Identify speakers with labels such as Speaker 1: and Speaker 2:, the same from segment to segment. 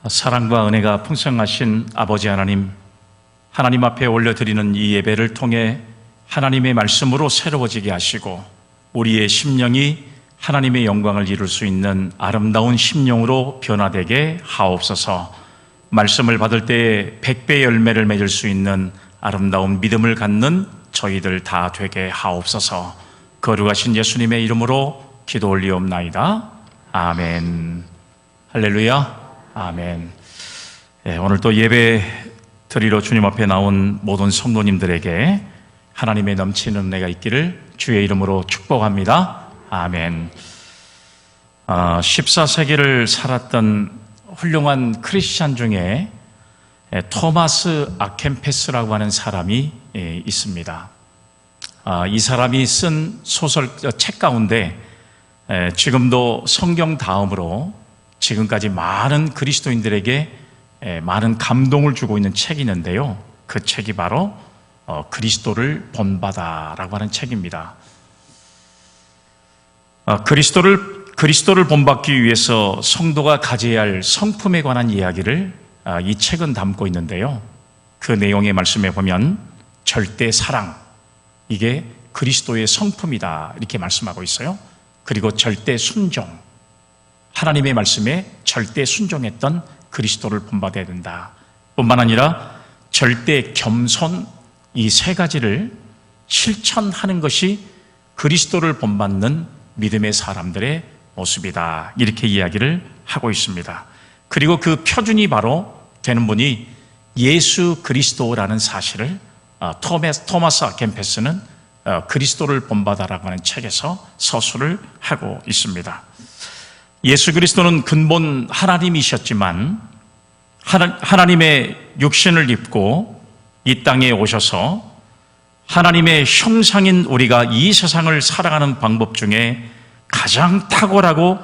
Speaker 1: 사랑과 은혜가 풍성하신 아버지 하나님, 하나님 앞에 올려드리는 이 예배를 통해 하나님의 말씀으로 새로워지게 하시고 우리의 심령이 하나님의 영광을 이룰 수 있는 아름다운 심령으로 변화되게 하옵소서. 말씀을 받을 때에 100배 열매를 맺을 수 있는 아름다운 믿음을 갖는 저희들 다 되게 하옵소서. 거룩하신 예수님의 이름으로 기도 올리옵나이다. 아멘. 할렐루야. 아멘. 오늘 또 예배 드리러 주님 앞에 나온 모든 성도님들에게 하나님의 넘치는 은혜가 있기를 주의 이름으로 축복합니다. 아멘. 14세기를 살았던 훌륭한 크리스찬 중에 토마스 아켄페스라고 하는 사람이 있습니다. 이 사람이 쓴 책 가운데 지금도 성경 다음으로 지금까지 많은 그리스도인들에게 많은 감동을 주고 있는 책이 있는데요. 그 책이 바로 그리스도를 본받아라고 하는 책입니다. 그리스도를 본받기 위해서 성도가 가져야 할 성품에 관한 이야기를 이 책은 담고 있는데요. 그 내용의 말씀에 보면 절대 사랑, 이게 그리스도의 성품이다 이렇게 말씀하고 있어요. 그리고 절대 순종, 하나님의 말씀에 절대 순종했던 그리스도를 본받아야 된다. 뿐만 아니라 절대 겸손, 이 세 가지를 실천하는 것이 그리스도를 본받는 믿음의 사람들의 모습이다. 이렇게 이야기를 하고 있습니다. 그리고 그 표준이 바로 되는 분이 예수 그리스도라는 사실을 토마스 아켄페스는 그리스도를 본받아라고 하는 책에서 서술을 하고 있습니다. 예수 그리스도는 근본 하나님이셨지만 하나님의 육신을 입고 이 땅에 오셔서 하나님의 형상인 우리가 이 세상을 살아가는 방법 중에 가장 탁월하고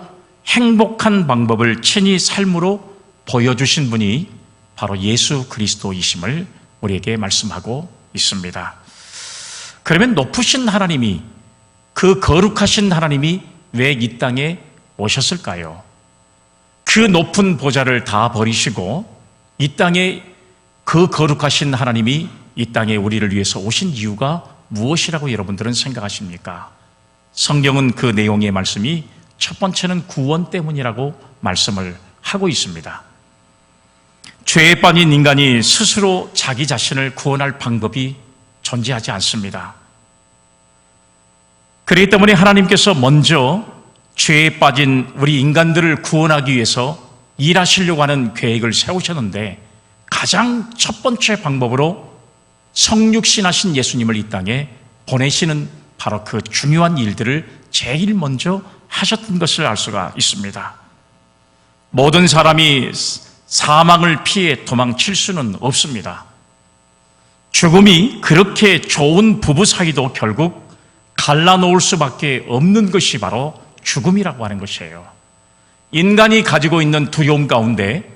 Speaker 1: 행복한 방법을 친히 삶으로 보여주신 분이 바로 예수 그리스도이심을 우리에게 말씀하고 있습니다. 그러면 높으신 하나님이, 그 거룩하신 하나님이 왜 이 땅에 오셨을까요? 그 높은 보좌를 다 버리시고 이 땅에 그 거룩하신 하나님이 이 땅에 우리를 위해서 오신 이유가 무엇이라고 여러분들은 생각하십니까? 성경은 그 내용의 말씀이 첫 번째는 구원 때문이라고 말씀을 하고 있습니다. 죄에 빠진 인간이 스스로 자기 자신을 구원할 방법이 존재하지 않습니다. 그렇기 때문에 하나님께서 먼저 죄에 빠진 우리 인간들을 구원하기 위해서 일하시려고 하는 계획을 세우셨는데 가장 첫 번째 방법으로 성육신하신 예수님을 이 땅에 보내시는 바로 그 중요한 일들을 제일 먼저 하셨던 것을 알 수가 있습니다. 모든 사람이 사망을 피해 도망칠 수는 없습니다. 죽음이 그렇게 좋은 부부 사이도 결국 갈라놓을 수밖에 없는 것이 바로 죽음이라고 하는 것이에요. 인간이 가지고 있는 두려움 가운데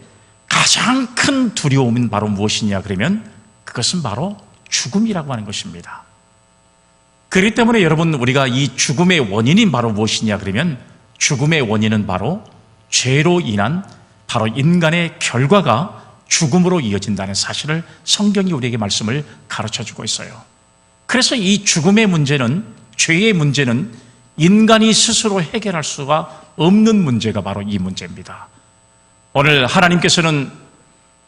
Speaker 1: 가장 큰 두려움은 바로 무엇이냐 그러면 그것은 바로 죽음이라고 하는 것입니다. 그렇기 때문에 여러분, 우리가 이 죽음의 원인이 바로 무엇이냐 그러면 죽음의 원인은 바로 죄로 인한 바로 인간의 결과가 죽음으로 이어진다는 사실을 성경이 우리에게 말씀을 가르쳐주고 있어요. 그래서 이 죽음의 문제는, 죄의 문제는 인간이 스스로 해결할 수가 없는 문제가 바로 이 문제입니다. 오늘 하나님께서는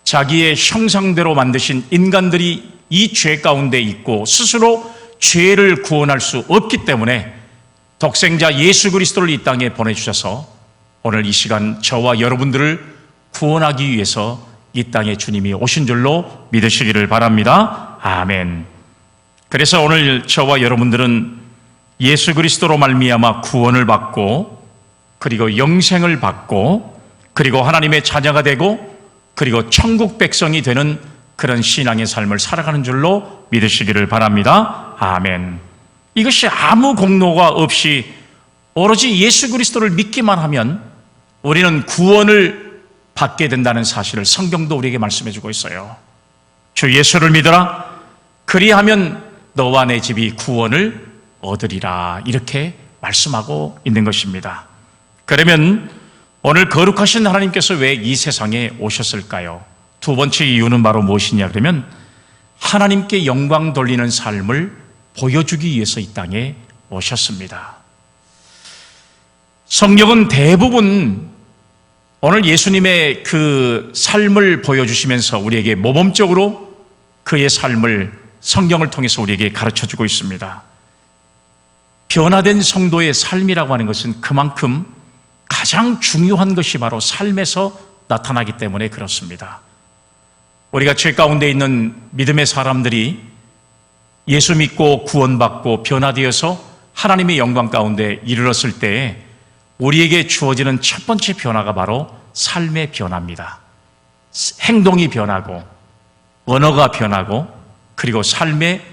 Speaker 1: 자기의 형상대로 만드신 인간들이 이 죄 가운데 있고 스스로 죄를 구원할 수 없기 때문에 독생자 예수 그리스도를 이 땅에 보내주셔서 오늘 이 시간 저와 여러분들을 구원하기 위해서 이 땅에 주님이 오신 줄로 믿으시기를 바랍니다. 아멘. 그래서 오늘 저와 여러분들은 예수 그리스도로 말미암아 구원을 받고 그리고 영생을 받고 그리고 하나님의 자녀가 되고 그리고 천국 백성이 되는 그런 신앙의 삶을 살아가는 줄로 믿으시기를 바랍니다. 아멘. 이것이 아무 공로가 없이 오로지 예수 그리스도를 믿기만 하면 우리는 구원을 받게 된다는 사실을 성경도 우리에게 말씀해 주고 있어요. 주 예수를 믿어라. 그리하면 너와 내 집이 구원을 얻으리라. 이렇게 말씀하고 있는 것입니다. 그러면 오늘 거룩하신 하나님께서 왜 이 세상에 오셨을까요? 두 번째 이유는 바로 무엇이냐 그러면 하나님께 영광 돌리는 삶을 보여주기 위해서 이 땅에 오셨습니다. 성경은 대부분 오늘 예수님의 그 삶을 보여주시면서 우리에게 모범적으로 그의 삶을 성경을 통해서 우리에게 가르쳐주고 있습니다. 변화된 성도의 삶이라고 하는 것은 그만큼 가장 중요한 것이 바로 삶에서 나타나기 때문에 그렇습니다. 우리가 죄 가운데 있는 믿음의 사람들이 예수 믿고 구원받고 변화되어서 하나님의 영광 가운데 이르렀을 때에 우리에게 주어지는 첫 번째 변화가 바로 삶의 변화입니다. 행동이 변하고 언어가 변하고 그리고 삶의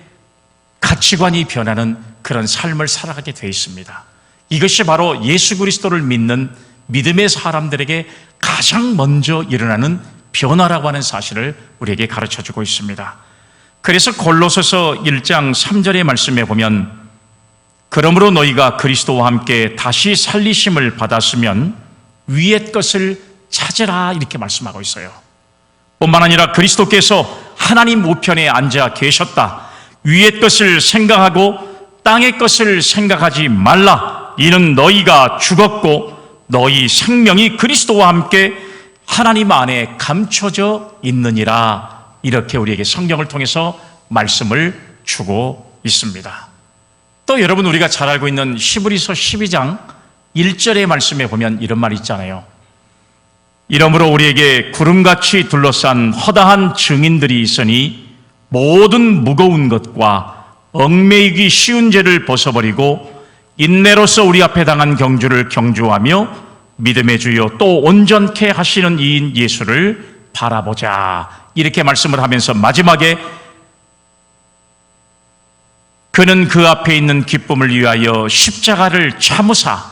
Speaker 1: 가치관이 변하는 그런 삶을 살아가게 되어 있습니다. 이것이 바로 예수 그리스도를 믿는 믿음의 사람들에게 가장 먼저 일어나는 변화라고 하는 사실을 우리에게 가르쳐주고 있습니다. 그래서 골로새서 1장 3절의 말씀에 보면 그러므로 너희가 그리스도와 함께 다시 살리심을 받았으면 위의 것을 찾으라 이렇게 말씀하고 있어요. 뿐만 아니라 그리스도께서 하나님 우편에 앉아 계셨다. 위의 것을 생각하고 땅의 것을 생각하지 말라. 이는 너희가 죽었고 너희 생명이 그리스도와 함께 하나님 안에 감춰져 있느니라. 이렇게 우리에게 성경을 통해서 말씀을 주고 있습니다. 또 여러분 우리가 잘 알고 있는 히브리서 12장 1절의 말씀에 보면 이런 말이 있잖아요. 이러므로 우리에게 구름같이 둘러싼 허다한 증인들이 있으니 모든 무거운 것과 얽매이기 쉬운 죄를 벗어버리고 인내로서 우리 앞에 당한 경주를 경주하며 믿음의 주요 또 온전케 하시는 이인 예수를 바라보자. 이렇게 말씀을 하면서 마지막에 그는 그 앞에 있는 기쁨을 위하여 십자가를 참으사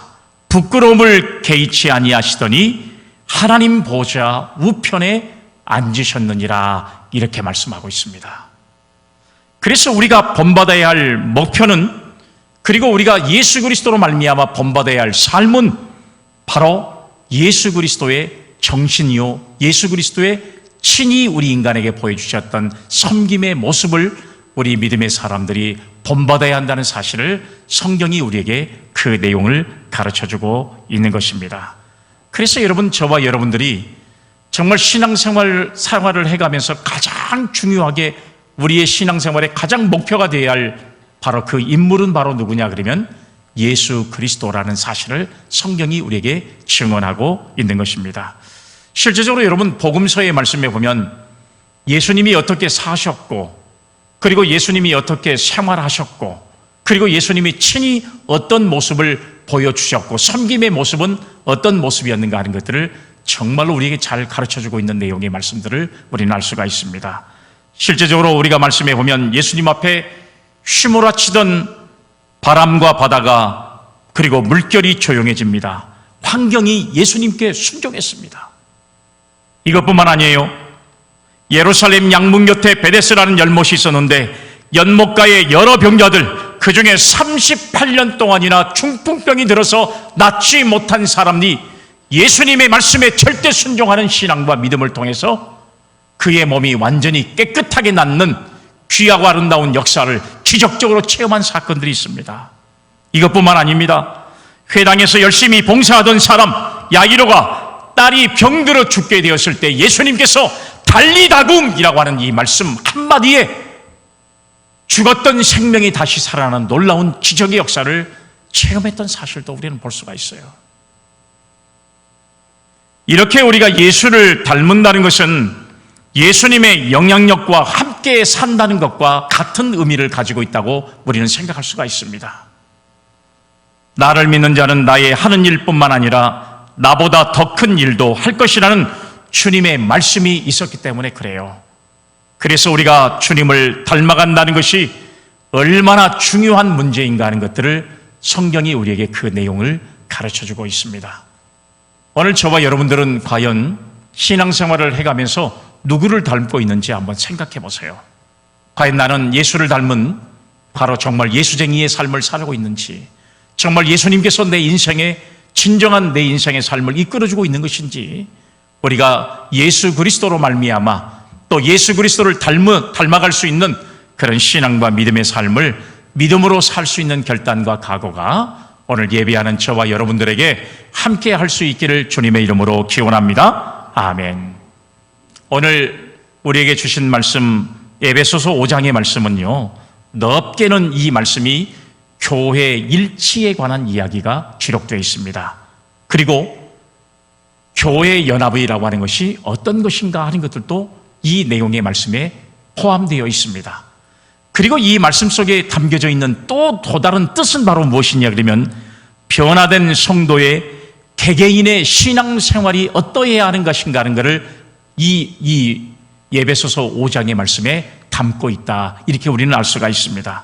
Speaker 1: 부끄러움을 개의치 아니하시더니 하나님 보좌 우편에 앉으셨느니라. 이렇게 말씀하고 있습니다. 그래서 우리가 본받아야 할 목표는 그리고 우리가 예수 그리스도로 말미암아 본받아야 할 삶은 바로 예수 그리스도의 정신이요 예수 그리스도의 친히 우리 인간에게 보여주셨던 섬김의 모습을 우리 믿음의 사람들이 본받아야 한다는 사실을 성경이 우리에게 그 내용을 가르쳐주고 있는 것입니다. 그래서 여러분 저와 여러분들이 정말 신앙생활을 해가면서 가장 중요하게 우리의 신앙생활의 가장 목표가 되어야 할 바로 그 인물은 바로 누구냐 그러면 예수 그리스도라는 사실을 성경이 우리에게 증언하고 있는 것입니다. 실제적으로 여러분 복음서의 말씀에 보면 예수님이 어떻게 사셨고 그리고 예수님이 어떻게 생활하셨고 그리고 예수님이 친히 어떤 모습을 보여주셨고 섬김의 모습은 어떤 모습이었는가 하는 것들을 정말로 우리에게 잘 가르쳐주고 있는 내용의 말씀들을 우리는 알 수가 있습니다. 실제적으로 우리가 말씀해 보면 예수님 앞에 휘몰아치던 바람과 바다가 그리고 물결이 조용해집니다. 환경이 예수님께 순종했습니다. 이것뿐만 아니에요. 예루살렘 양문 곁에 베데스라는 연못이 있었는데 연못가의 여러 병자들 그 중에 38년 동안이나 중풍병이 들어서 낫지 못한 사람이 예수님의 말씀에 절대 순종하는 신앙과 믿음을 통해서 그의 몸이 완전히 깨끗하게 낫는 귀하고 아름다운 역사를 기적적으로 체험한 사건들이 있습니다. 이것뿐만 아닙니다. 회당에서 열심히 봉사하던 사람 야이로가 딸이 병들어 죽게 되었을 때 예수님께서 달리다굼이라고 하는 이 말씀 한마디에 죽었던 생명이 다시 살아나는 놀라운 기적의 역사를 체험했던 사실도 우리는 볼 수가 있어요. 이렇게 우리가 예수를 닮는다는 것은 예수님의 영향력과 함께 산다는 것과 같은 의미를 가지고 있다고 우리는 생각할 수가 있습니다. 나를 믿는 자는 나의 하는 일뿐만 아니라 나보다 더 큰 일도 할 것이라는 주님의 말씀이 있었기 때문에 그래요. 그래서 우리가 주님을 닮아간다는 것이 얼마나 중요한 문제인가 하는 것들을 성경이 우리에게 그 내용을 가르쳐주고 있습니다. 오늘 저와 여러분들은 과연 신앙생활을 해가면서 누구를 닮고 있는지 한번 생각해 보세요. 과연 나는 예수를 닮은 바로 정말 예수쟁이의 삶을 살고 있는지, 정말 예수님께서 내 인생의 진정한 내 인생의 삶을 이끌어주고 있는 것인지, 우리가 예수 그리스도로 말미암아 또 예수 그리스도를 닮아갈 수 있는 그런 신앙과 믿음의 삶을 믿음으로 살 수 있는 결단과 각오가 오늘 예배하는 저와 여러분들에게 함께 할 수 있기를 주님의 이름으로 기원합니다. 아멘. 오늘 우리에게 주신 말씀, 에베소서 5장의 말씀은요, 넓게는 이 말씀이 교회 일치에 관한 이야기가 기록되어 있습니다. 그리고 교회 연합이라고 하는 것이 어떤 것인가 하는 것들도 이 내용의 말씀에 포함되어 있습니다. 그리고 이 말씀 속에 담겨져 있는 또 다른 뜻은 바로 무엇이냐 그러면, 변화된 성도의 개개인의 신앙생활이 어떠해야 하는 것인가 하는 것을 이 에베소서 5장의 말씀에 담고 있다, 이렇게 우리는 알 수가 있습니다.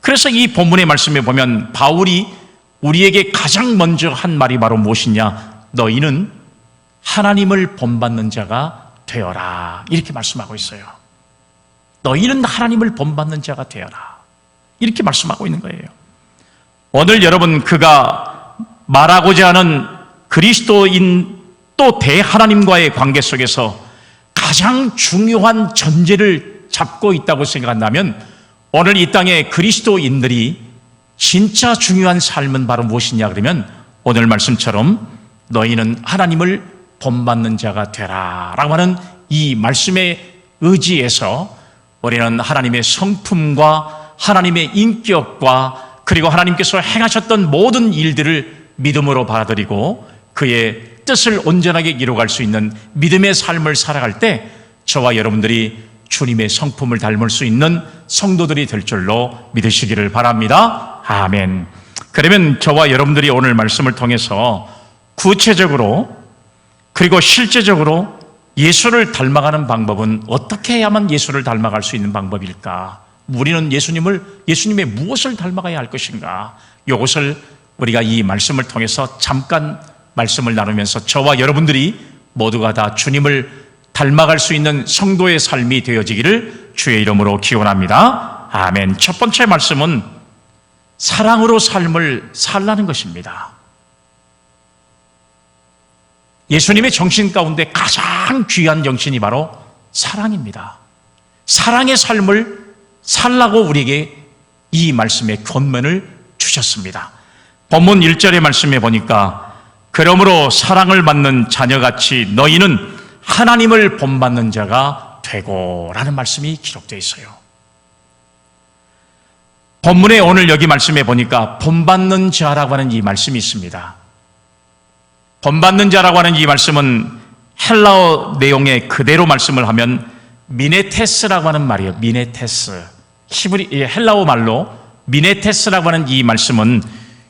Speaker 1: 그래서 이 본문의 말씀에 보면 바울이 우리에게 가장 먼저 한 말이 바로 무엇이냐, 너희는 하나님을 본받는 자가 되어라, 이렇게 말씀하고 있어요. 너희는 하나님을 본받는 자가 되어라, 이렇게 말씀하고 있는 거예요. 오늘 여러분, 그가 말하고자 하는 그리스도인 또 대하나님과의 관계 속에서 가장 중요한 전제를 잡고 있다고 생각한다면, 오늘 이 땅의 그리스도인들이 진짜 중요한 삶은 바로 무엇이냐 그러면, 오늘 말씀처럼 너희는 하나님을 본받는 자가 되라 라고 하는 이 말씀에 의지해서 우리는 하나님의 성품과 하나님의 인격과 그리고 하나님께서 행하셨던 모든 일들을 믿음으로 받아들이고 그의 뜻을 온전하게 이루어갈 수 있는 믿음의 삶을 살아갈 때 저와 여러분들이 주님의 성품을 닮을 수 있는 성도들이 될 줄로 믿으시기를 바랍니다. 아멘. 그러면 저와 여러분들이 오늘 말씀을 통해서 구체적으로 그리고 실제적으로 예수를 닮아가는 방법은 어떻게 해야만 예수를 닮아갈 수 있는 방법일까? 우리는 예수님의 무엇을 닮아가야 할 것인가? 이것을 우리가 이 말씀을 통해서 잠깐 말씀을 나누면서 저와 여러분들이 모두가 다 주님을 닮아갈 수 있는 성도의 삶이 되어지기를 주의 이름으로 기원합니다. 아멘. 첫 번째 말씀은 사랑으로 삶을 살라는 것입니다. 예수님의 정신 가운데 가장 귀한 정신이 바로 사랑입니다. 사랑의 삶을 살라고 우리에게 이 말씀의 권면을 주셨습니다. 본문 1절의 말씀에 보니까 그러므로 사랑을 받는 자녀같이 너희는 하나님을 본받는 자가 되고 라는 말씀이 기록되어 있어요. 본문에 오늘 여기 말씀에 보니까 본받는 자라고 하는 이 말씀이 있습니다. 본받는 자라고 하는 이 말씀은 헬라어 내용에 그대로 말씀을 하면 미네테스라고 하는 말이에요. 미네테스. 헬라어 말로 미네테스라고 하는 이 말씀은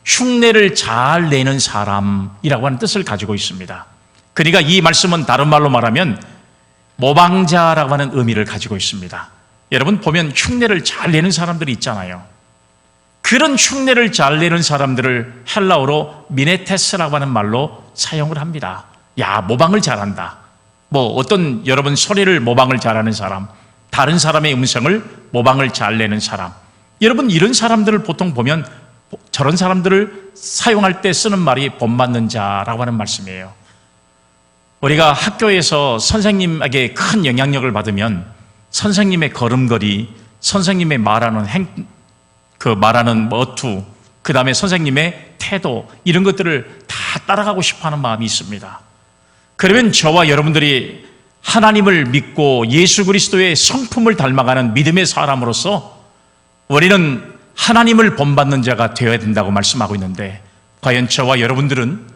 Speaker 1: 흉내를 잘 내는 사람이라고 하는 뜻을 가지고 있습니다. 그러니까 이 말씀은 다른 말로 말하면 모방자라고 하는 의미를 가지고 있습니다. 여러분 보면 흉내를 잘 내는 사람들이 있잖아요. 그런 흉내를 잘 내는 사람들을 헬라어로 미네테스라고 하는 말로 사용을 합니다. 야, 모방을 잘한다. 어떤 여러분 소리를 모방을 잘하는 사람, 다른 사람의 음성을 모방을 잘 내는 사람. 여러분 이런 사람들을 보통 보면 저런 사람들을 사용할 때 쓰는 말이 본받는 자라고 하는 말씀이에요. 우리가 학교에서 선생님에게 큰 영향력을 받으면 선생님의 걸음걸이, 선생님의 말하는 말하는 어투, 그 다음에 선생님의 태도, 이런 것들을 다 따라가고 싶어하는 마음이 있습니다. 그러면 저와 여러분들이 하나님을 믿고 예수 그리스도의 성품을 닮아가는 믿음의 사람으로서 우리는 하나님을 본받는 자가 되어야 된다고 말씀하고 있는데, 과연 저와 여러분들은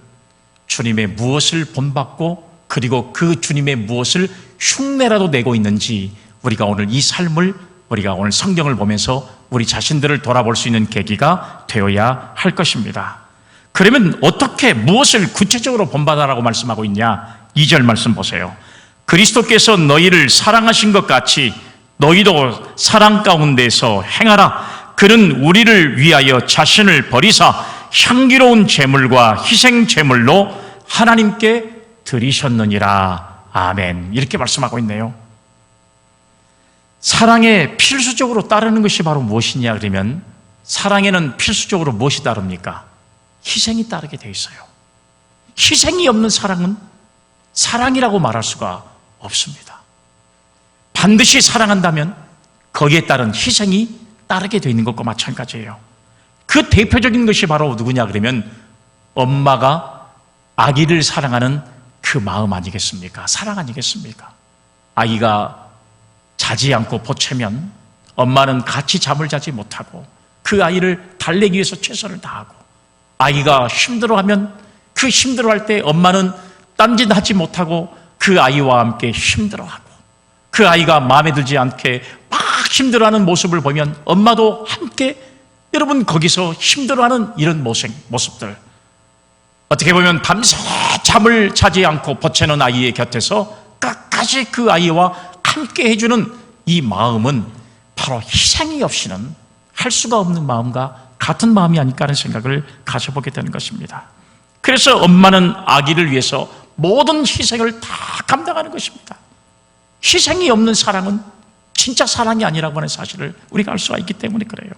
Speaker 1: 주님의 무엇을 본받고 그리고 그 주님의 무엇을 흉내라도 내고 있는지, 우리가 오늘 이 삶을, 우리가 오늘 성경을 보면서 우리 자신들을 돌아볼 수 있는 계기가 되어야 할 것입니다. 그러면 어떻게 무엇을 구체적으로 본받아라고 말씀하고 있냐? 2절 말씀 보세요. 그리스도께서 너희를 사랑하신 것 같이 너희도 사랑 가운데서 행하라. 그는 우리를 위하여 자신을 버리사 향기로운 제물과 희생 제물로 하나님께 드리셨느니라. 아멘. 이렇게 말씀하고 있네요. 사랑에 필수적으로 따르는 것이 바로 무엇이냐 그러면, 사랑에는 필수적으로 무엇이 따릅니까? 희생이 따르게 되어 있어요. 희생이 없는 사랑은 사랑이라고 말할 수가 없습니다. 반드시 사랑한다면 거기에 따른 희생이 따르게 되어 있는 것과 마찬가지예요. 그 대표적인 것이 바로 누구냐 그러면 엄마가 아기를 사랑하는 그 마음 아니겠습니까? 사랑 아니겠습니까? 아이가 자지 않고 보채면 엄마는 같이 잠을 자지 못하고 그 아이를 달래기 위해서 최선을 다하고, 아이가 힘들어하면 그 힘들어할 때 엄마는 딴짓하지 못하고 그 아이와 함께 힘들어하고, 그 아이가 마음에 들지 않게 막 힘들어하는 모습을 보면 엄마도 함께 여러분 거기서 힘들어하는 이런 모습들, 어떻게 보면 밤새 잠을 자지 않고 보채는 아이의 곁에서 끝까지 그 아이와 함께 해주는 이 마음은 바로 희생이 없이는 할 수가 없는 마음과 같은 마음이 아닐까 하는 생각을 가져보게 되는 것입니다. 그래서 엄마는 아기를 위해서 모든 희생을 다 감당하는 것입니다. 희생이 없는 사랑은 진짜 사랑이 아니라고 하는 사실을 우리가 알 수가 있기 때문에 그래요.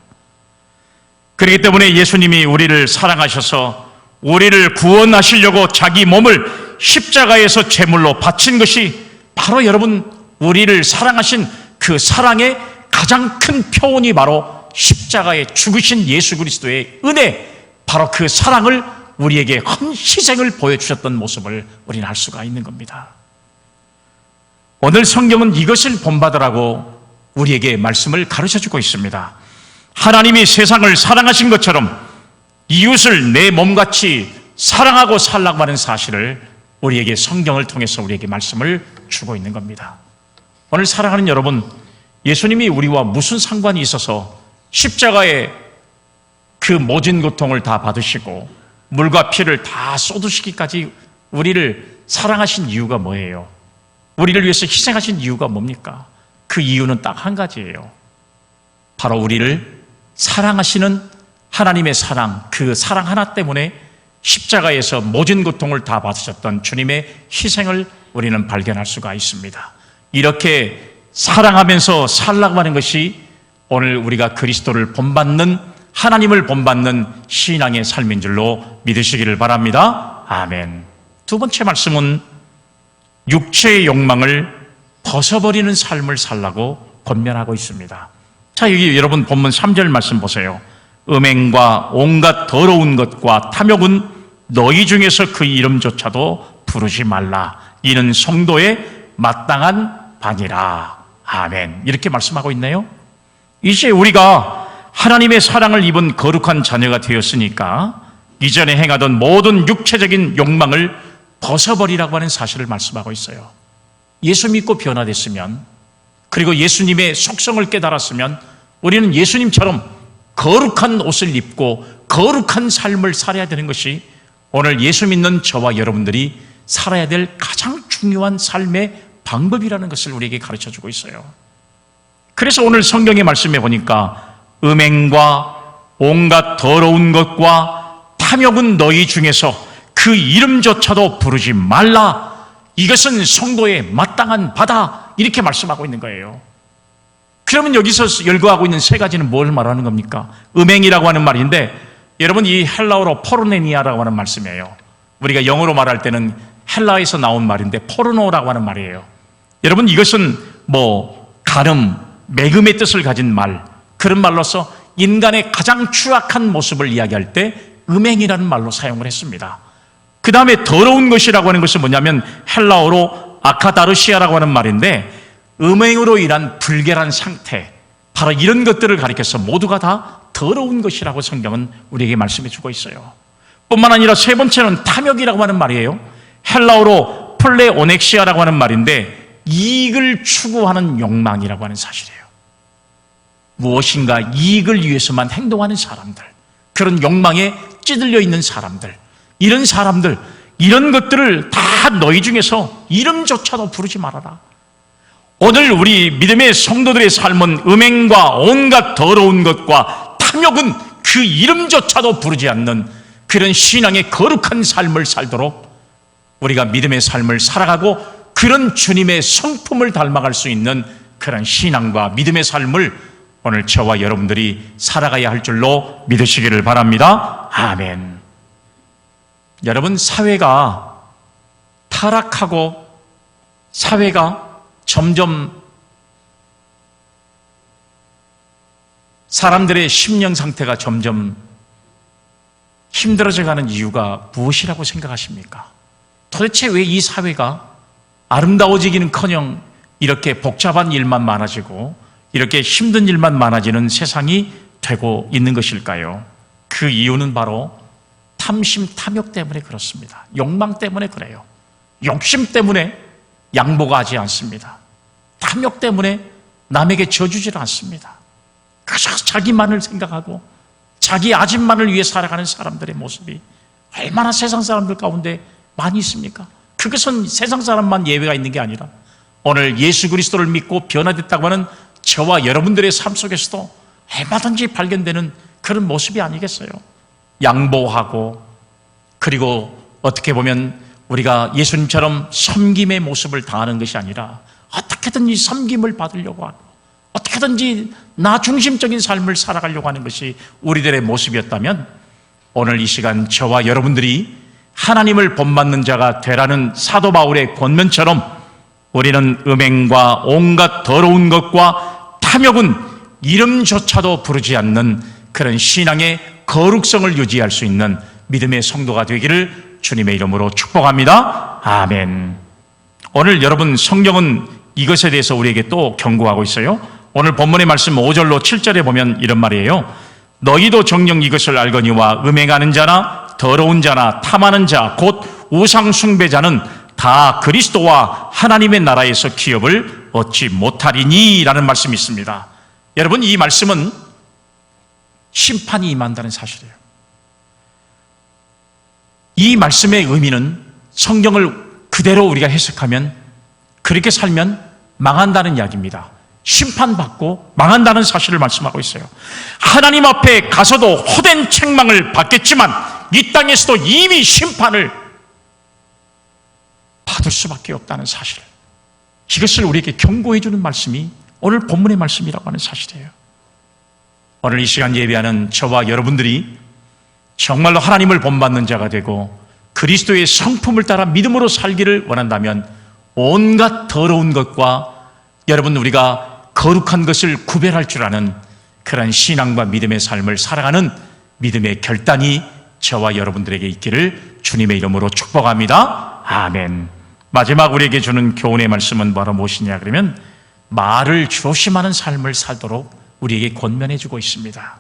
Speaker 1: 그렇기 때문에 예수님이 우리를 사랑하셔서 우리를 구원하시려고 자기 몸을 십자가에서 제물로 바친 것이 바로 여러분 우리를 사랑하신 그 사랑의 가장 큰 표현이 바로 십자가에 죽으신 예수 그리스도의 은혜, 바로 그 사랑을 우리에게 헌 희생을 보여주셨던 모습을 우리는 알 수가 있는 겁니다. 오늘 성경은 이것을 본받으라고 우리에게 말씀을 가르쳐주고 있습니다. 하나님이 세상을 사랑하신 것처럼 이웃을 내 몸같이 사랑하고 살라고 하는 사실을 우리에게 성경을 통해서 우리에게 말씀을 주고 있는 겁니다. 오늘 사랑하는 여러분, 예수님이 우리와 무슨 상관이 있어서 십자가에 그 모진 고통을 다 받으시고 물과 피를 다 쏟으시기까지 우리를 사랑하신 이유가 뭐예요? 우리를 위해서 희생하신 이유가 뭡니까? 그 이유는 딱 한 가지예요. 바로 우리를 사랑하시는 하나님의 사랑, 그 사랑 하나 때문에 십자가에서 모진 고통을 다 받으셨던 주님의 희생을 우리는 발견할 수가 있습니다. 이렇게 사랑하면서 살라고 하는 것이 오늘 우리가 그리스도를 본받는, 하나님을 본받는 신앙의 삶인 줄로 믿으시기를 바랍니다. 아멘. 두 번째 말씀은 육체의 욕망을 벗어버리는 삶을 살라고 권면하고 있습니다. 자, 여기 여러분 본문 3절 말씀 보세요. 음행과 온갖 더러운 것과 탐욕은 너희 중에서 그 이름조차도 부르지 말라. 이는 성도의 마땅한 바니라. 아멘. 이렇게 말씀하고 있네요. 이제 우리가 하나님의 사랑을 입은 거룩한 자녀가 되었으니까 이전에 행하던 모든 육체적인 욕망을 벗어버리라고 하는 사실을 말씀하고 있어요. 예수 믿고 변화됐으면, 그리고 예수님의 속성을 깨달았으면 우리는 예수님처럼 거룩한 옷을 입고 거룩한 삶을 살아야 되는 것이 오늘 예수 믿는 저와 여러분들이 살아야 될 가장 중요한 삶의 방법이라는 것을 우리에게 가르쳐주고 있어요. 그래서 오늘 성경의 말씀에 보니까 음행과 온갖 더러운 것과 탐욕은 너희 중에서 그 이름조차도 부르지 말라. 이것은 성도의 마땅한 바다. 이렇게 말씀하고 있는 거예요. 그러면 여기서 열거하고 있는 세 가지는 뭘 말하는 겁니까? 음행이라고 하는 말인데 여러분 이 헬라어로 포르네니아라고 하는 말씀이에요. 우리가 영어로 말할 때는 헬라에서 나온 말인데 포르노라고 하는 말이에요. 여러분 이것은 간음, 매금의 뜻을 가진 말, 그런 말로서 인간의 가장 추악한 모습을 이야기할 때 음행이라는 말로 사용을 했습니다. 그 다음에 더러운 것이라고 하는 것은 뭐냐면 헬라어로 아카다르시아라고 하는 말인데 음행으로 인한 불결한 상태, 바로 이런 것들을 가리켜서 모두가 다 더러운 것이라고 성경은 우리에게 말씀해 주고 있어요. 뿐만 아니라 세 번째는 탐욕이라고 하는 말이에요. 헬라어로 플레오넥시아라고 하는 말인데 이익을 추구하는 욕망이라고 하는 사실이에요. 무엇인가 이익을 위해서만 행동하는 사람들, 그런 욕망에 찌들려 있는 사람들, 이런 사람들, 이런 것들을 다 너희 중에서 이름조차도 부르지 말아라. 오늘 우리 믿음의 성도들의 삶은 음행과 온갖 더러운 것과 탐욕은 그 이름조차도 부르지 않는 그런 신앙의 거룩한 삶을 살도록 우리가 믿음의 삶을 살아가고 그런 주님의 성품을 닮아갈 수 있는 그런 신앙과 믿음의 삶을 오늘 저와 여러분들이 살아가야 할 줄로 믿으시기를 바랍니다. 아멘. 여러분, 사회가 타락하고 사회가 점점 사람들의 심령 상태가 점점 힘들어져 가는 이유가 무엇이라고 생각하십니까? 도대체 왜 이 사회가 아름다워지기는커녕 이렇게 복잡한 일만 많아지고 이렇게 힘든 일만 많아지는 세상이 되고 있는 것일까요? 그 이유는 바로 탐심, 탐욕 때문에 그렇습니다. 욕망 때문에 그래요. 욕심 때문에 양보가 하지 않습니다. 탐욕 때문에 남에게 져주질 않습니다. 그저 자기만을 생각하고 자기 아집만을 위해 살아가는 사람들의 모습이 얼마나 세상 사람들 가운데 많이 있습니까? 그것은 세상 사람만 예외가 있는 게 아니라 오늘 예수 그리스도를 믿고 변화됐다고 하는 저와 여러분들의 삶 속에서도 얼마든지 발견되는 그런 모습이 아니겠어요? 양보하고, 그리고 어떻게 보면 우리가 예수님처럼 섬김의 모습을 다하는 것이 아니라 어떻게든지 섬김을 받으려고 하고 어떻게든지 나 중심적인 삶을 살아가려고 하는 것이 우리들의 모습이었다면 오늘 이 시간 저와 여러분들이 하나님을 본받는 자가 되라는 사도 바울의 권면처럼 우리는 음행과 온갖 더러운 것과 탐욕은 이름조차도 부르지 않는 그런 신앙의 거룩성을 유지할 수 있는 믿음의 성도가 되기를 주님의 이름으로 축복합니다. 아멘. 오늘 여러분, 성경은 이것에 대해서 우리에게 또 경고하고 있어요. 오늘 본문의 말씀 5절로 7절에 보면 이런 말이에요. 너희도 정녕 이것을 알거니와 음행하는 자나 더러운 자나 탐하는 자 곧 우상 숭배자는 다 그리스도와 하나님의 나라에서 기업을 얻지 못하리니 라는 말씀이 있습니다. 여러분, 이 말씀은 심판이 임한다는 사실이에요. 이 말씀의 의미는 성경을 그대로 우리가 해석하면 그렇게 살면 망한다는 이야기입니다. 심판받고 망한다는 사실을 말씀하고 있어요. 하나님 앞에 가서도 헛된 책망을 받겠지만 이 땅에서도 이미 심판을 받을 수밖에 없다는 사실, 이것을 우리에게 경고해 주는 말씀이 오늘 본문의 말씀이라고 하는 사실이에요. 오늘 이 시간 예배하는 저와 여러분들이 정말로 하나님을 본받는 자가 되고 그리스도의 성품을 따라 믿음으로 살기를 원한다면 온갖 더러운 것과 여러분, 우리가 거룩한 것을 구별할 줄 아는 그런 신앙과 믿음의 삶을 살아가는 믿음의 결단이 저와 여러분들에게 있기를 주님의 이름으로 축복합니다. 아멘. 마지막 우리에게 주는 교훈의 말씀은 바로 무엇이냐 그러면 말을 조심하는 삶을 살도록 우리에게 권면해 주고 있습니다.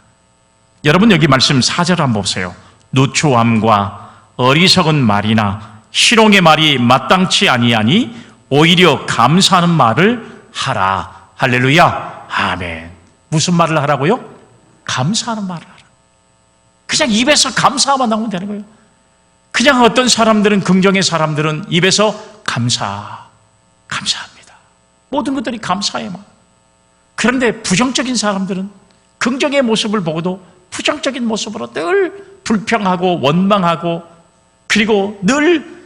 Speaker 1: 여러분, 여기 말씀 4절 한번 보세요. 누추함과 어리석은 말이나 희롱의 말이 마땅치 아니하니 오히려 감사하는 말을 하라. 할렐루야. 아멘. 무슨 말을 하라고요? 감사하는 말을 하라. 그냥 입에서 감사만 나오면 되는 거예요. 그냥 어떤 사람들은, 긍정의 사람들은 입에서 감사합니다. 모든 것들이 감사해만. 그런데 부정적인 사람들은 긍정의 모습을 보고도 부정적인 모습으로 늘 불평하고 원망하고 그리고 늘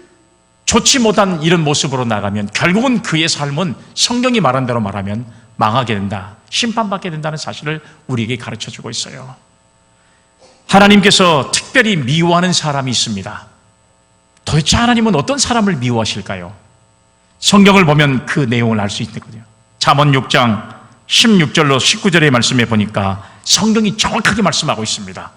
Speaker 1: 좋지 못한 이런 모습으로 나가면 결국은 그의 삶은 성경이 말한 대로 말하면 망하게 된다, 심판받게 된다는 사실을 우리에게 가르쳐주고 있어요. 하나님께서 특별히 미워하는 사람이 있습니다. 도대체 하나님은 어떤 사람을 미워하실까요? 성경을 보면 그 내용을 알 수 있거든요. 잠언 6장 16절로 19절의 말씀에 보니까 성경이 정확하게 말씀하고 있습니다.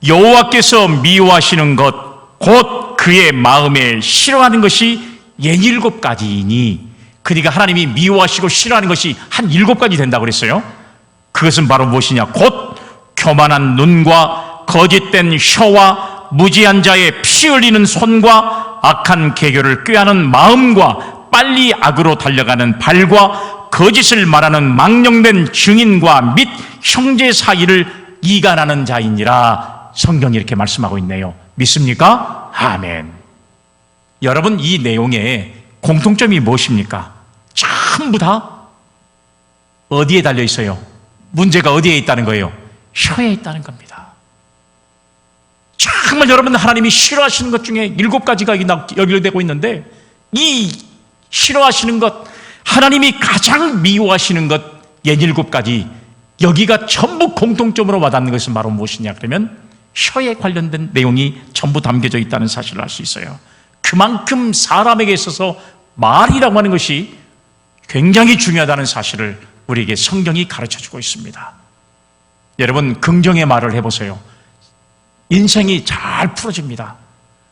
Speaker 1: 여호와께서 미워하시는 것 곧 그의 마음에 싫어하는 것이 17가지이니, 그러니까 하나님이 미워하시고 싫어하는 것이 한 7가지 된다고 그랬어요. 그것은 바로 무엇이냐? 곧 교만한 눈과 거짓된 혀와 무지한 자의 피 흘리는 손과 악한 계교를 꾀하는 마음과 빨리 악으로 달려가는 발과 거짓을 말하는 망령된 증인과 및 형제 사이를 이간하는 자이니라. 성경이 이렇게 말씀하고 있네요. 믿습니까? 아멘. 여러분, 이 내용에 공통점이 무엇입니까? 전부 다 어디에 달려 있어요? 문제가 어디에 있다는 거예요? 혀에 있다는 겁니다. 정말 여러분, 하나님이 싫어하시는 것 중에 7가지가 연결되고 있는데 이 싫어하시는 것, 하나님이 가장 미워하시는 것 17가지, 여기가 전부 공통점으로 와닿는 것은 바로 무엇이냐 그러면 혀에 관련된 내용이 전부 담겨져 있다는 사실을 알 수 있어요. 그만큼 사람에게 있어서 말이라고 하는 것이 굉장히 중요하다는 사실을 우리에게 성경이 가르쳐주고 있습니다. 여러분, 긍정의 말을 해보세요. 인생이 잘 풀어집니다.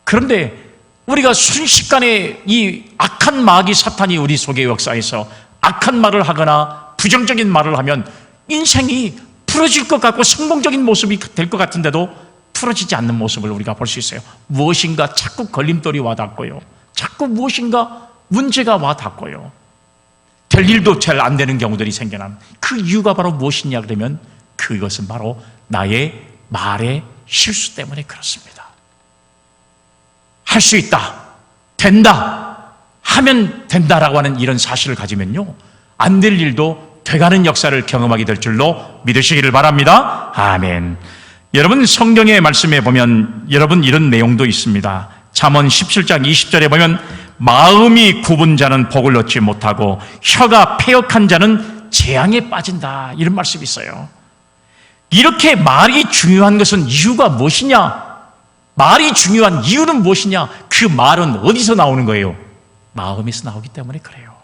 Speaker 1: 그런데 우리가 순식간에 이 악한 마귀 사탄이 우리 속의 역사에서 악한 말을 하거나 부정적인 말을 하면 인생이 풀어질 것 같고 성공적인 모습이 될 것 같은데도 풀어지지 않는 모습을 우리가 볼 수 있어요. 무엇인가 자꾸 걸림돌이 와닿고요, 자꾸 무엇인가 문제가 와닿고요, 될 일도 잘 안 되는 경우들이 생겨나는 그 이유가 바로 무엇이냐 그러면 그것은 바로 나의 말의 실수 때문에 그렇습니다. 할 수 있다, 된다, 하면 된다라고 하는 이런 사실을 가지면요, 안 될 일도 돼가는 역사를 경험하게 될 줄로 믿으시기를 바랍니다. 아멘. 여러분, 성경의 말씀에 보면 여러분 이런 내용도 있습니다. 잠언 17장 20절에 보면 마음이 굽은 자는 복을 얻지 못하고 혀가 패역한 자는 재앙에 빠진다, 이런 말씀이 있어요. 이렇게 말이 중요한 것은 이유가 무엇이냐? 말이 중요한 이유는 무엇이냐? 그 말은 어디서 나오는 거예요? 마음에서 나오기 때문에 그래요.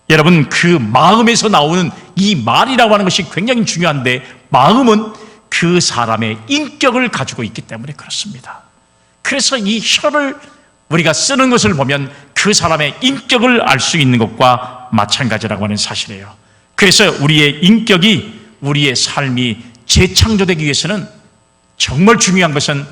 Speaker 1: 여러분, 그 마음에서 나오는 이 말이라고 하는 것이 굉장히 중요한데, 마음은 그 사람의 인격을 가지고 있기 때문에 그렇습니다. 그래서 이 혀를 우리가 쓰는 것을 보면 그 사람의 인격을 알 수 있는 것과 마찬가지라고 하는 사실이에요. 그래서 우리의 인격이, 우리의 삶이 재창조되기 위해서는 정말 중요한 것은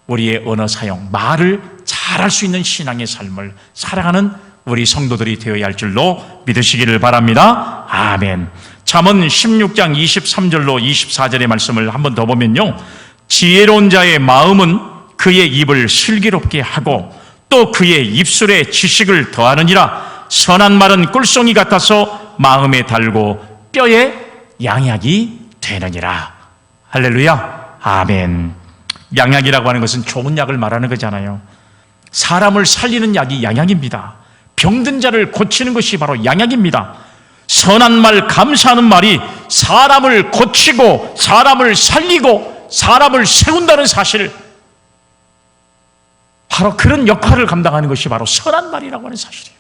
Speaker 1: 우리의 언어 사용, 말을 잘할 수 있는 신앙의 삶을 살아가는 우리 성도들이 되어야 할 줄로 믿으시기를 바랍니다. 아멘. 잠언 16장 23절로 24절의 말씀을 한 번 더 보면요, 지혜로운 자의 마음은 그의 입을 슬기롭게 하고 또 그의 입술에 지식을 더하느니라. 선한 말은 꿀송이 같아서 마음에 달고 뼈에 양약이 되느니라. 할렐루야. 아멘. 양약이라고 하는 것은 좋은 약을 말하는 거잖아요. 사람을 살리는 약이 양약입니다. 병든 자를 고치는 것이 바로 양약입니다. 선한 말, 감사하는 말이 사람을 고치고 사람을 살리고 사람을 세운다는 사실, 바로 그런 역할을 감당하는 것이 바로 선한 말이라고 하는 사실이에요.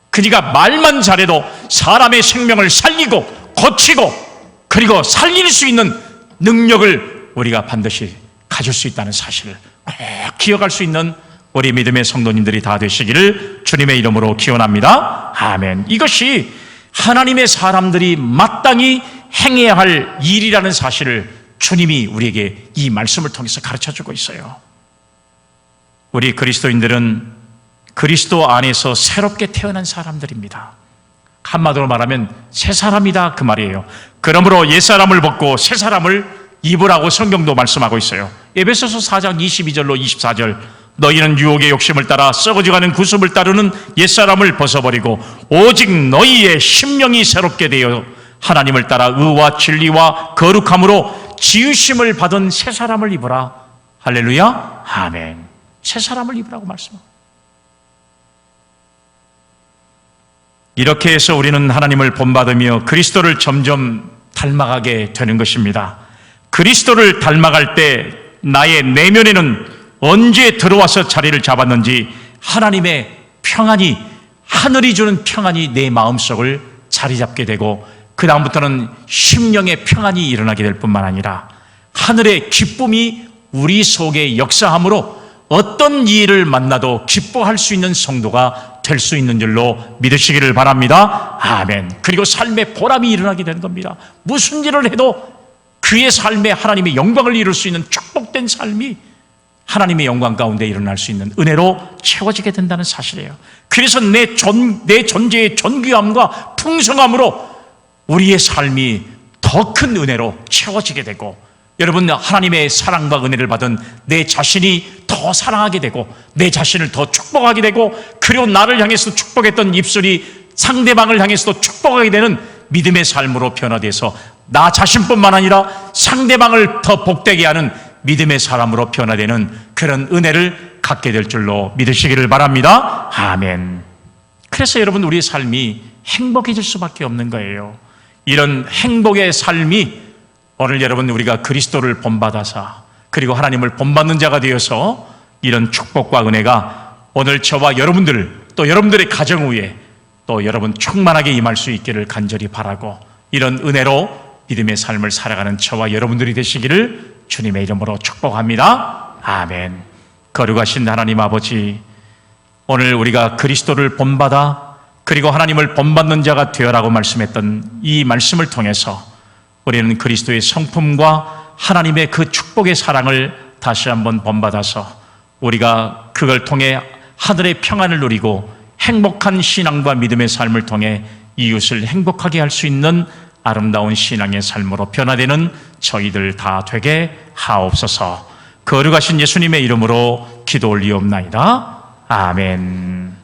Speaker 1: 그러니까 말만 잘해도 사람의 생명을 살리고 고치고 그리고 살릴 수 있는 능력을 우리가 반드시 가질 수 있다는 사실을 꼭 기억할 수 있는 우리 믿음의 성도님들이 다 되시기를 주님의 이름으로 기원합니다. 아멘. 이것이 하나님의 사람들이 마땅히 행해야 할 일이라는 사실을 주님이 우리에게 이 말씀을 통해서 가르쳐주고 있어요. 우리 그리스도인들은 그리스도 안에서 새롭게 태어난 사람들입니다. 한마디로 말하면 새 사람이다, 그 말이에요. 그러므로 옛사람을 벗고 새 사람을 입으라고 성경도 말씀하고 있어요. 에베소서 4장 22절로 24절, 너희는 유혹의 욕심을 따라 썩어져가는 구습을 따르는 옛사람을 벗어버리고 오직 너희의 심령이 새롭게 되어 하나님을 따라 의와 진리와 거룩함으로 지으심을 받은 새 사람을 입으라. 할렐루야. 아멘. 새 사람을 입으라고 말씀합니다. 이렇게 해서 우리는 하나님을 본받으며 그리스도를 점점 닮아가게 되는 것입니다. 그리스도를 닮아갈 때 나의 내면에는 언제 들어와서 자리를 잡았는지 하나님의 평안이, 하늘이 주는 평안이 내 마음속을 자리 잡게 되고, 그 다음부터는 심령의 평안이 일어나게 될 뿐만 아니라 하늘의 기쁨이 우리 속에 역사함으로 어떤 일을 만나도 기뻐할 수 있는 성도가 될 수 있는 줄로 믿으시기를 바랍니다. 아멘. 그리고 삶의 보람이 일어나게 되는 겁니다. 무슨 일을 해도 그의 삶에 하나님의 영광을 이룰 수 있는 축복된 삶이 하나님의 영광 가운데 일어날 수 있는 은혜로 채워지게 된다는 사실이에요. 그래서 내 존재의 존귀함과 풍성함으로 우리의 삶이 더 큰 은혜로 채워지게 되고, 여러분, 하나님의 사랑과 은혜를 받은 내 자신이 더 사랑하게 되고 내 자신을 더 축복하게 되고, 그리고 나를 향해서 축복했던 입술이 상대방을 향해서도 축복하게 되는 믿음의 삶으로 변화돼서 나 자신뿐만 아니라 상대방을 더 복되게 하는 믿음의 사람으로 변화되는 그런 은혜를 갖게 될 줄로 믿으시기를 바랍니다. 아멘. 그래서 여러분, 우리의 삶이 행복해질 수밖에 없는 거예요. 이런 행복의 삶이 오늘 여러분, 우리가 그리스도를 본받아서 그리고 하나님을 본받는 자가 되어서 이런 축복과 은혜가 오늘 저와 여러분들, 또 여러분들의 가정 위에 또 여러분 충만하게 임할 수 있기를 간절히 바라고, 이런 은혜로 믿음의 삶을 살아가는 저와 여러분들이 되시기를 주님의 이름으로 축복합니다. 아멘. 거룩하신 하나님 아버지, 오늘 우리가 그리스도를 본받아 그리고 하나님을 본받는 자가 되어라고 말씀했던 이 말씀을 통해서 우리는 그리스도의 성품과 하나님의 그 축복의 사랑을 다시 한번 본받아서 우리가 그걸 통해 하늘의 평안을 누리고 행복한 신앙과 믿음의 삶을 통해 이웃을 행복하게 할 수 있는 아름다운 신앙의 삶으로 변화되는 저희들 다 되게 하옵소서. 거룩하신 예수님의 이름으로 기도 올리옵나이다. 아멘.